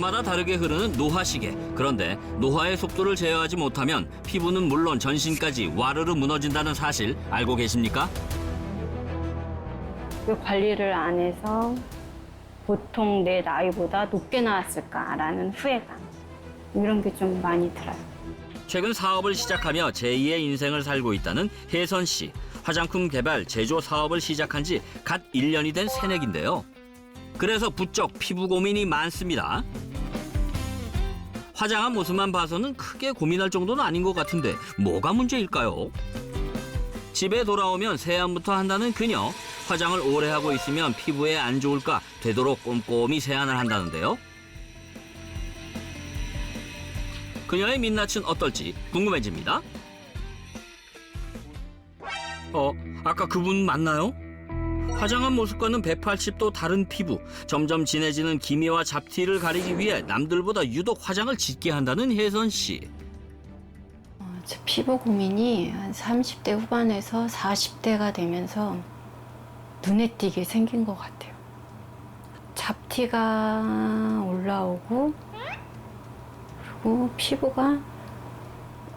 나라마다 다르게 흐르는 노화시계. 그런데 노화의 속도를 제어하지 못하면 피부는 물론 전신까지 와르르 무너진다는 사실 알고 계십니까? 왜 관리를 안 해서 보통 내 나이보다 높게 나왔을까라는 후회감. 이런 게 좀 많이 들어요. 최근 사업을 시작하며 제2의 인생을 살고 있다는 혜선 씨. 화장품 개발, 제조 사업을 시작한 지 갓 1년이 된 새내기인데요. 그래서 부쩍 피부 고민이 많습니다. 화장한 모습만 봐서는 크게 고민할 정도는 아닌 것 같은데 뭐가 문제일까요? 집에 돌아오면 세안부터 한다는 그녀. 화장을 오래 하고 있으면 피부에 안 좋을까 되도록 꼼꼼히 세안을 한다는데요. 그녀의 민낯은 어떨지 궁금해집니다. 아까 그분 맞나요? 화장한 모습과는 180도 다른 피부. 점점 진해지는 기미와 잡티를 가리기 위해 남들보다 유독 화장을 짙게 한다는 혜선 씨. 제 피부 고민이 한 30대 후반에서 40대가 되면서 눈에 띄게 생긴 것 같아요. 잡티가 올라오고 그리고 피부가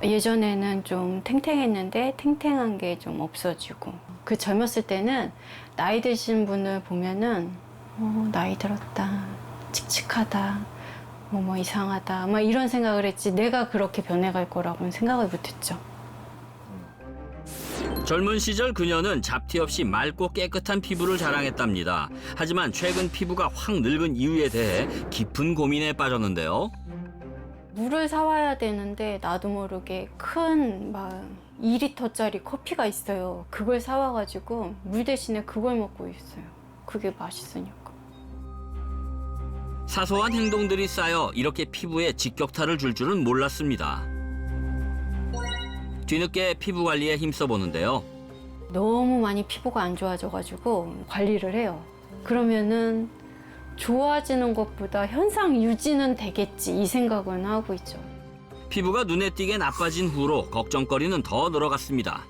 예전에는 좀 탱탱했는데 탱탱한 게 좀 없어지고 그 젊었을 때는 나이 드신 분을 보면은 나이 들었다, 칙칙하다, 뭐 이상하다 막 이런 생각을 했지 내가 그렇게 변해갈 거라고는 생각을 못했죠. 젊은 시절 그녀는 잡티 없이 맑고 깨끗한 피부를 자랑했답니다. 하지만 최근 피부가 확 늙은 이유에 대해 깊은 고민에 빠졌는데요. 물을 사와야 되는데 나도 모르게 큰 막 2리터짜리 커피가 있어요. 그걸 사와가지고 물 대신에 그걸 먹고 있어요. 그게 맛있으니까. 사소한 행동들이 쌓여 이렇게 피부에 직격탄을 줄 줄은 몰랐습니다. 뒤늦게 피부 관리에 힘써보는데요. 너무 많이 피부가 안 좋아져가지고 관리를 해요. 그러면은 좋아지는 것보다 현상 유지는 되겠지 이 생각은 하고 있죠. 피부가 눈에 띄게 나빠진 후로 걱정거리는 더 늘어갔습니다.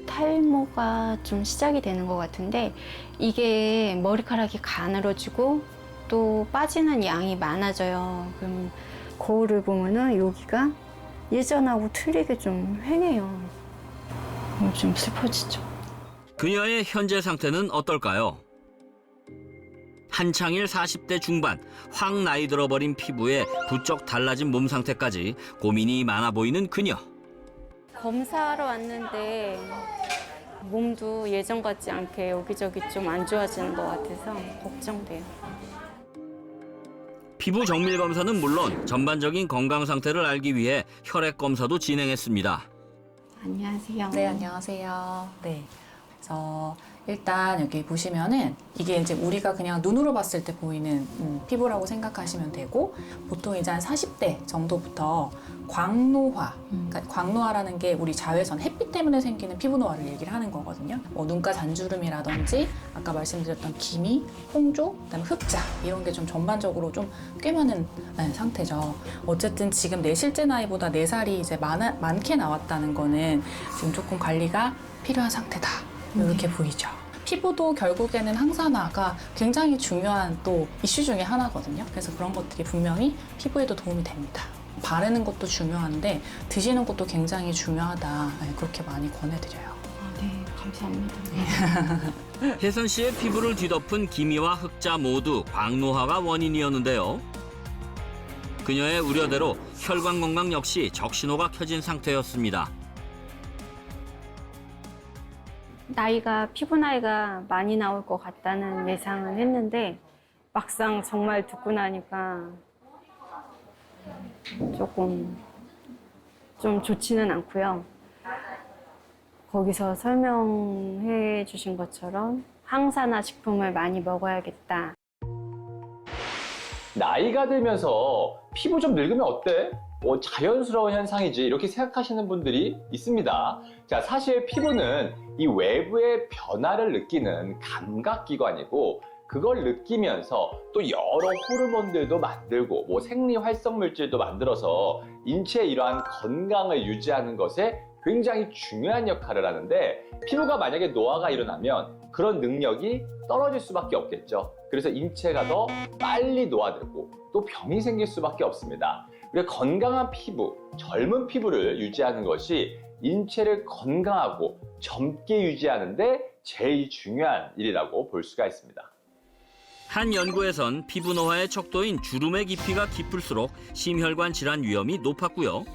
탈모가 좀 시작이 되는 것 같은데 이게 머리카락이 가늘어지고 또 빠지는 양이 많아져요. 그럼 거울을 보면은 여기가 예전하고 틀리게 좀 휑해요. 좀 슬퍼지죠. 그녀의 현재 상태는 어떨까요? 한창일 40대 중반, 확 나이 들어버린 피부에 부쩍 달라진 몸 상태까지 고민이 많아 보이는 그녀. 검사하러 왔는데 몸도 예전 같지 않게 여기저기 좀 안 좋아지는 것 같아서 걱정돼요. 피부 정밀 검사는 물론 전반적인 건강 상태를 알기 위해 혈액 검사도 진행했습니다. 안녕하세요. 네, 안녕하세요. 네. 그래서 일단 여기 보시면은 이게 이제 우리가 그냥 눈으로 봤을 때 보이는 피부라고 생각하시면 되고 보통 이제 한 40대 정도부터 광노화, 그러니까 광노화라는 게 우리 자외선 햇빛 때문에 생기는 피부 노화를 얘기를 하는 거거든요. 뭐 눈가 잔주름이라든지 아까 말씀드렸던 기미, 홍조, 그다음에 흑자 이런 게 좀 전반적으로 좀 꽤 많은 상태죠. 어쨌든 지금 내 실제 나이보다 4살이 이제 많게 나왔다는 거는 지금 조금 관리가 필요한 상태다. 이렇게 보이죠. 피부도 결국에는 항산화가 굉장히 중요한 또 이슈 중에 하나거든요. 그래서 그런 것들이 분명히 피부에도 도움이 됩니다. 바르는 것도 중요한데 드시는 것도 굉장히 중요하다. 그렇게 많이 권해드려요. 네, 감사합니다. 혜선 씨의 피부를 뒤덮은 기미와 흑자 모두 광노화가 원인이었는데요. 그녀의 우려대로 혈관 건강 역시 적신호가 켜진 상태였습니다. 피부 나이가 많이 나올 것 같다는 예상은 했는데 막상 정말 듣고 나니까 조금 좀 좋지는 않고요. 거기서 설명해 주신 것처럼 항산화 식품을 많이 먹어야겠다. 나이가 들면서 피부 좀 늙으면 어때? 자연스러운 현상이지 이렇게 생각하시는 분들이 있습니다. 자, 사실 피부는 이 외부의 변화를 느끼는 감각기관이고 그걸 느끼면서 또 여러 호르몬들도 만들고 생리 활성 물질도 만들어서 인체의 이러한 건강을 유지하는 것에 굉장히 중요한 역할을 하는데 피부가 만약에 노화가 일어나면 그런 능력이 떨어질 수밖에 없겠죠. 그래서 인체가 더 빨리 노화되고 또 병이 생길 수밖에 없습니다. 우리가 건강한 피부, 젊은 피부를 유지하는 것이 인체를 건강하고 젊게 유지하는데 제일 중요한 일이라고 볼 수가 있습니다. 한 연구에선 피부 노화의 척도인 주름의 깊이가 깊을수록 심혈관 질환 위험이 높았고요.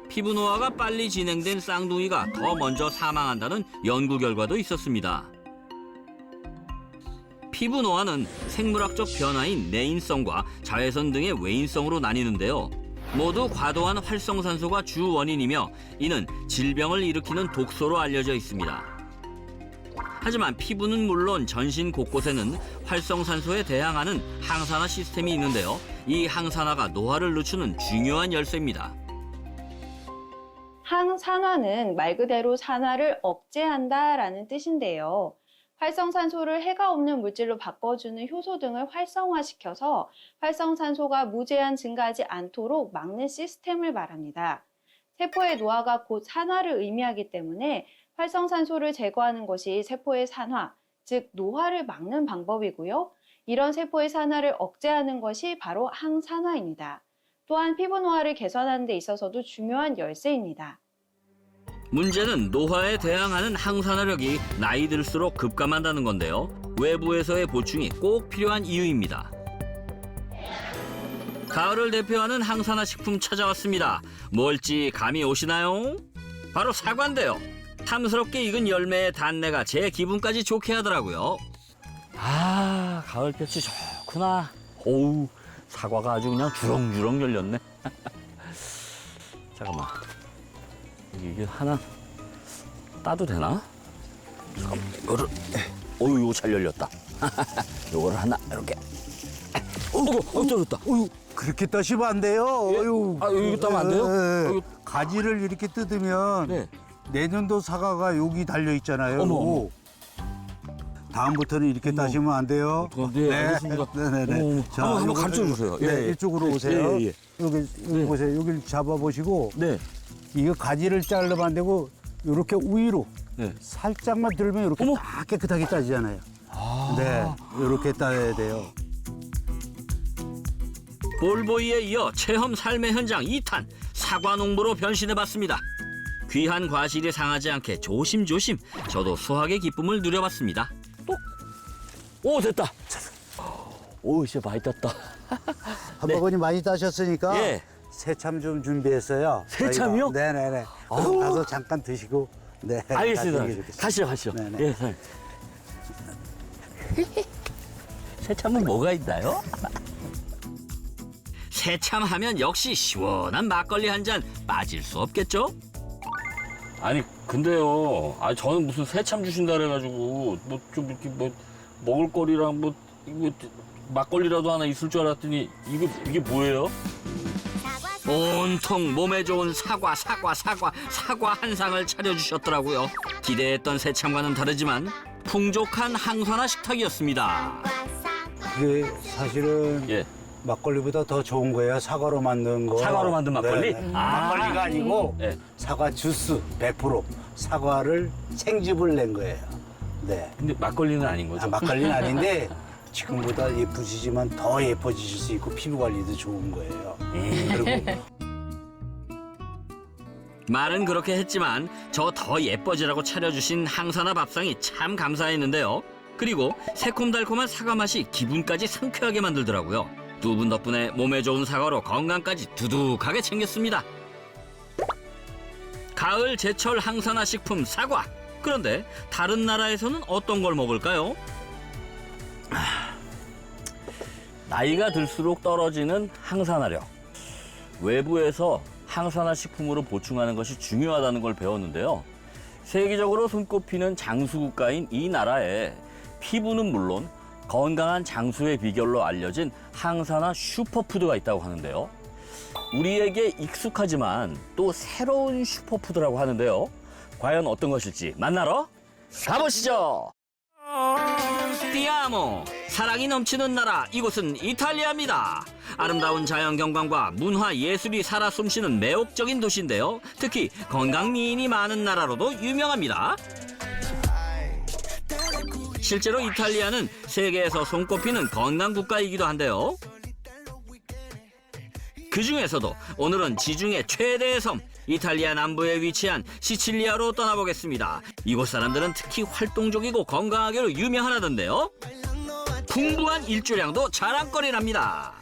피부 노화가 빨리 진행된 쌍둥이가 더 먼저 사망한다는 연구 결과도 있었습니다. 피부 노화는 생물학적 변화인 내인성과 자외선 등의 외인성으로 나뉘는데요. 모두 과도한 활성산소가 주 원인이며 이는 질병을 일으키는 독소로 알려져 있습니다. 하지만 피부는 물론 전신 곳곳에는 활성산소에 대항하는 항산화 시스템이 있는데요. 이 항산화가 노화를 늦추는 중요한 열쇠입니다. 항산화는 말 그대로 산화를 억제한다라는 뜻인데요. 활성산소를 해가 없는 물질로 바꿔주는 효소 등을 활성화시켜서 활성산소가 무제한 증가하지 않도록 막는 시스템을 말합니다. 세포의 노화가 곧 산화를 의미하기 때문에 활성산소를 제거하는 것이 세포의 산화, 즉 노화를 막는 방법이고요. 이런 세포의 산화를 억제하는 것이 바로 항산화입니다. 또한 피부 노화를 개선하는 데 있어서도 중요한 열쇠입니다. 문제는 노화에 대항하는 항산화력이 나이 들수록 급감한다는 건데요. 외부에서의 보충이 꼭 필요한 이유입니다. 가을을 대표하는 항산화 식품 찾아왔습니다. 뭘지 감이 오시나요? 바로 사과인데요. 탐스럽게 익은 열매의 단내가 제 기분까지 좋게 하더라고요. 아, 가을볕이 좋구나. 어우, 사과가 아주 그냥 주렁주렁 열렸네. 잠깐만. 이게 하나 따도 되나? 이거를, 어유, 이거 잘 열렸다. 이거를 하나 이렇게. 떨어졌다. 그렇게 따시면 안 돼요. 예? 어휴. 아, 이거 따면 안 돼요? 어휴. 가지를 이렇게 뜯으면 네. 내년도 사과가 여기 달려 있잖아요. 어머, 요거. 다음부터는 이렇게 따시면 안 돼요. 네, 알겠습니다. 네네네. 어머, 자, 한번 요거는- 가르쳐 주세요. 네, 예, 예. 이쪽으로 오세요. 예, 예. 여기 보세요. 여기를 잡아보시고 네. 이거 가지를 자르면 안 되고 이렇게 위로 네. 살짝만 들면 이렇게 어머. 딱 깨끗하게 따지잖아요. 네, 이렇게 따야 돼요. 볼보이에 이어 체험 삶의 현장 2탄 사과 농부로 변신해봤습니다. 귀한 과실이 상하지 않게 조심조심 저도 수확의 기쁨을 누려봤습니다. 오, 됐다. 오, 진짜 많이 땄다. 한 바구니 많이 따셨으니까 예. 새참 좀 준비했어요. 새참이요? 저희가. 네네네. 그럼 가서 잠깐 드시고. 네. 알겠습니다. 나중에 이렇게. 가시죠. 네네. 예, 선생님. 새참은 뭐가 있나요? 새참 하면 역시 시원한 막걸리 한 잔 빠질 수 없겠죠? 아니 근데요, 아 저는 무슨 새참 주신다 그래가지고 뭐 좀 이렇게 뭐 먹을 거리랑 뭐 이거 막걸리라도 하나 있을 줄 알았더니 이게 뭐예요? 온통 몸에 좋은 사과 한 상을 차려주셨더라고요. 기대했던 새참과는 다르지만 풍족한 항산화 식탁이었습니다. 그게 사실은 예. 막걸리보다 더 좋은 거예요. 사과로 만든 거. 사과로 만든 막걸리? 네. 아. 막걸리가 아니고 예. 사과 주스 100% 사과를 생즙을 낸 거예요. 네. 근데 막걸리는 아닌 거죠? 막걸리는 아닌데 지금보다 예쁘시지만 더 예뻐지실 수 있고 피부 관리도 좋은 거예요. 그리고 말은 그렇게 했지만 저 더 예뻐지라고 차려주신 항산화 밥상이 참 감사했는데요. 그리고 새콤달콤한 사과 맛이 기분까지 상쾌하게 만들더라고요. 두 분 덕분에 몸에 좋은 사과로 건강까지 두둑하게 챙겼습니다. 가을 제철 항산화 식품 사과. 그런데 다른 나라에서는 어떤 걸 먹을까요? 나이가 들수록 떨어지는 항산화력. 외부에서 항산화 식품으로 보충하는 것이 중요하다는 걸 배웠는데요. 세계적으로 손꼽히는 장수 국가인 이 나라에 피부는 물론 건강한 장수의 비결로 알려진 항산화 슈퍼푸드가 있다고 하는데요. 우리에게 익숙하지만 또 새로운 슈퍼푸드라고 하는데요. 과연 어떤 것일지 만나러 가보시죠. Tiamo. 사랑이 넘치는 나라, 이곳은 이탈리아입니다. 아름다운 자연 경관과 문화 예술이 살아 숨쉬는 매혹적인 도시인데요. 특히 건강 미인이 많은 나라로도 유명합니다. 실제로 이탈리아는 세계에서 손꼽히는 건강 국가이기도 한데요. 그 중에서도 오늘은 지중해 최대의 섬, 이탈리아 남부에 위치한 시칠리아로 떠나보겠습니다. 이곳 사람들은 특히 활동적이고 건강하기로 유명하다던데요. 풍부한 일조량도 자랑거리랍니다.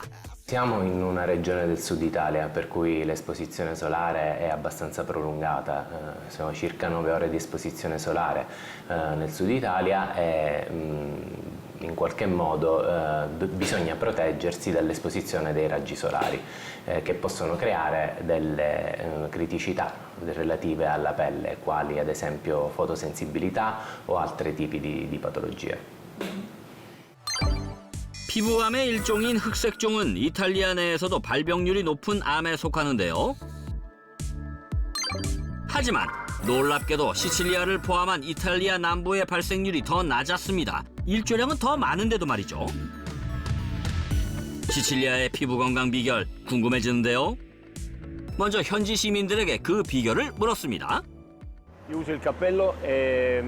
Siamo in una regione del sud Italia per cui l'esposizione solare è abbastanza prolungata, sono circa 9 ore di esposizione solare nel sud Italia e in qualche modo bisogna proteggersi dall'esposizione dei raggi solari che possono creare delle criticità relative alla pelle, quali ad esempio fotosensibilità o altri tipi di patologie. 피부암의 일종인 흑색종은 이탈리아 내에서도 발병률이 높은 암에 속하는데요. 하지만 놀랍게도 시칠리아를 포함한 이탈리아 남부의 발생률이 더 낮았습니다. 일조량은 더 많은데도 말이죠. 시칠리아의 피부 건강 비결 궁금해지는데요. 먼저 현지 시민들에게 그 비결을 물었습니다. Io uso il cappello e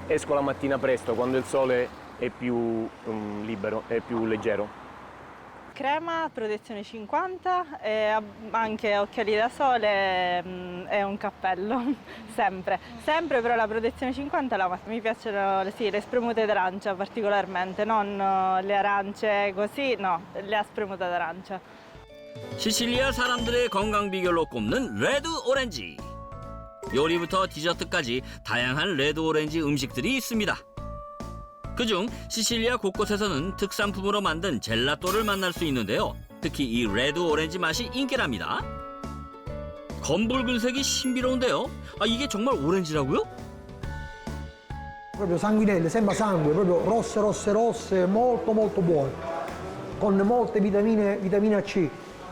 esco la mattina presto quando il sole è più libero, è più leggero. Crema, protezione 50 e anche occhiali da sole e un cappello, sempre. Sempre però la protezione 50 mi piacciono sì, le spremute d'arancia particolarmente, non le arance così, no, le spremute d'arancia. 시칠리아 사람들의 건강 비결로 꼽는 레드 오렌지. 요리부터 디저트까지 다양한 레드 오렌지 음식들이 있습니다. 그중 시칠리아 곳곳에서는 특산품으로 만든 젤라또를 만날 수 있는데요. 특히 이 레드 오렌지 맛이 인기랍니다. 검붉은색이 신비로운데요. 아, 이게 정말 오렌지라고요? Proprio sanguinelle, sembra sangue, proprio rosse, rosse, rosse, molto molto buone, con molte vitamina C,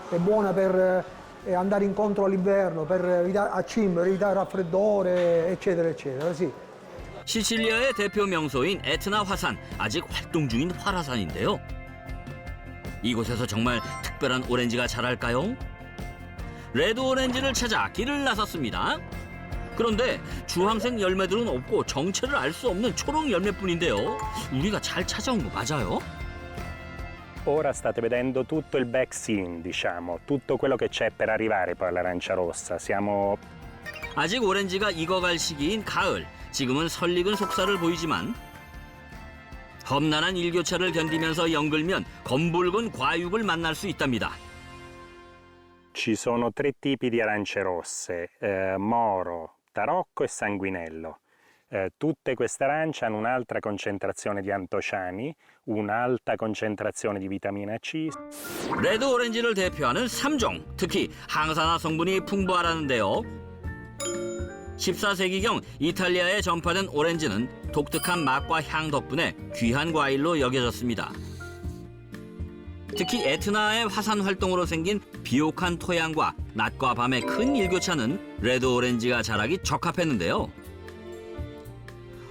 è buona per andare incontro all'inverno, per evitare accim, per evitare raffreddore, eccetera, eccetera, sì. 시칠리아의 대표 명소인 에트나 화산, 아직 활동 중인 활화산인데요. 이곳에서 정말 특별한 오렌지가 자랄까요? 레드 오렌지를 찾아 길을 나섰습니다. 그런데 주황색 열매들은 없고 정체를 알 수 없는 초록 열매뿐인데요. 우리가 잘 찾아온 거 맞아요? Ora state vedendo tutto il backscene, diciamo, tutto quello che c'è per arrivare poi all'arancia rossa. Siamo 아직 오렌지가 익어갈 시기인 가을. 지금은 설익은 속살을 보이지만 험난한 일교차를 견디면서 연글면 검붉은 과육을 만날 수 있답니다. Ci sono 3 tipi di arance rosse, moro, tarocco e sanguinello. Tutte queste arance hanno un'altra concentrazione di antociani, un'alta concentrazione di vitamina C. 레드 오렌지를 대표하는 3종, 특히 항산화 성분이 풍부하다는데요. 14세기경 이탈리아에 전파된 오렌지는 독특한 맛과 향 덕분에 귀한 과일로 여겨졌습니다. 특히 에트나의 화산 활동으로 생긴 비옥한 토양과 낮과 밤의 큰 일교차는 레드 오렌지가 자라기 적합했는데요.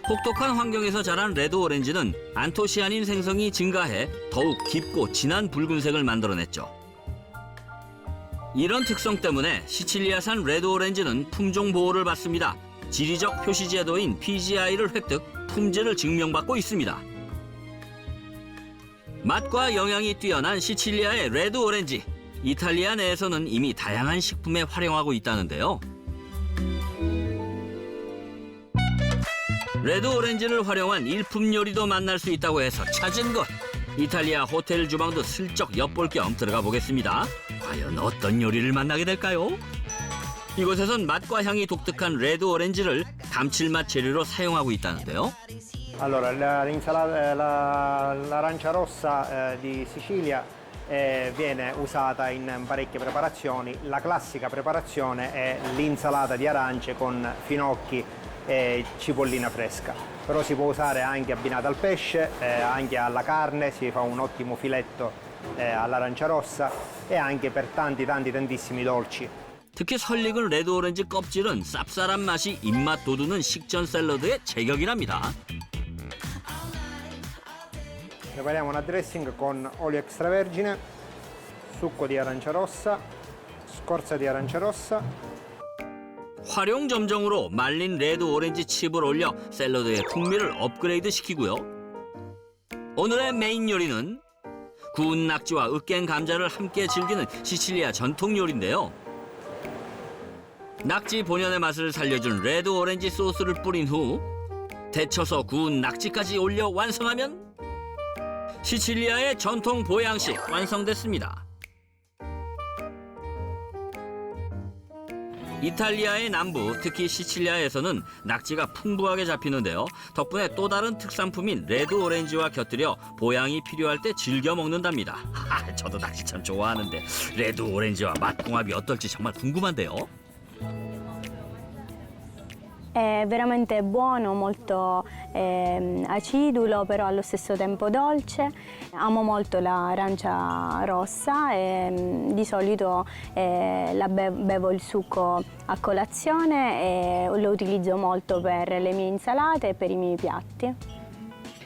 혹독한 환경에서 자란 레드 오렌지는 안토시아닌 생성이 증가해 더욱 깊고 진한 붉은색을 만들어냈죠. 이런 특성 때문에 시칠리아산 레드 오렌지는 품종 보호를 받습니다. 지리적 표시 제도인 PGI를 획득, 품질을 증명받고 있습니다. 맛과 영양이 뛰어난 시칠리아의 레드 오렌지. 이탈리아 내에서는 이미 다양한 식품에 활용하고 있다는데요. 레드 오렌지를 활용한 일품 요리도 만날 수 있다고 해서 찾은 곳. 이탈리아 호텔 주방도 슬쩍 엿볼 겸 들어가 보겠습니다. 과연 어떤 요리를 만나게 될까요? 이곳에선 맛과 향이 독특한 레드 오렌지를 감칠맛 재료로 사용하고 있다는데요. Allora, l'arancia rossa di Sicilia viene usata in parecchie preparazioni. La classica preparazione è l'insalata di arance con finocchi e cipollina fresca. Però si può usare anche abbinata al pesce, anche alla carne, si fa un ottimo filetto all'arancia rossa e anche per tantissimi dolci. 특히 설익은 레드 오렌지 껍질은 쌉쌀한 맛이 입맛 돋우는 식전 샐러드의 제격이랍니다. Prepariamo una dressing con olio extravergine, succo di arancia rossa, scorza di arancia rossa. 활용 점정으로 말린 레드 오렌지 칩을 올려 샐러드의 풍미를 업그레이드 시키고요. 오늘의 메인 요리는 구운 낙지와 으깬 감자를 함께 즐기는 시칠리아 전통 요리인데요. 낙지 본연의 맛을 살려준 레드 오렌지 소스를 뿌린 후 데쳐서 구운 낙지까지 올려 완성하면 시칠리아의 전통 보양식 완성됐습니다. 이탈리아의 남부, 특히 시칠리아에서는 낙지가 풍부하게 잡히는데요. 덕분에 또 다른 특산품인 레드 오렌지와 곁들여 보양이 필요할 때 즐겨 먹는답니다. 저도 낙지 참 좋아하는데 레드 오렌지와 맛궁합이 어떨지 정말 궁금한데요. È veramente buono, molto acidulo, però allo stesso tempo dolce. Amo molto l'arancia rossa e di solito bevo il succo a colazione e lo utilizzo molto per le mie insalate e per i miei piatti.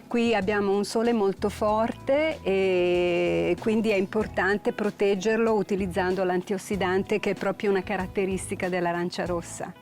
Qui abbiamo un sole molto forte e quindi è importante proteggerlo utilizzando l'antiossidante che è proprio una caratteristica dell'arancia rossa.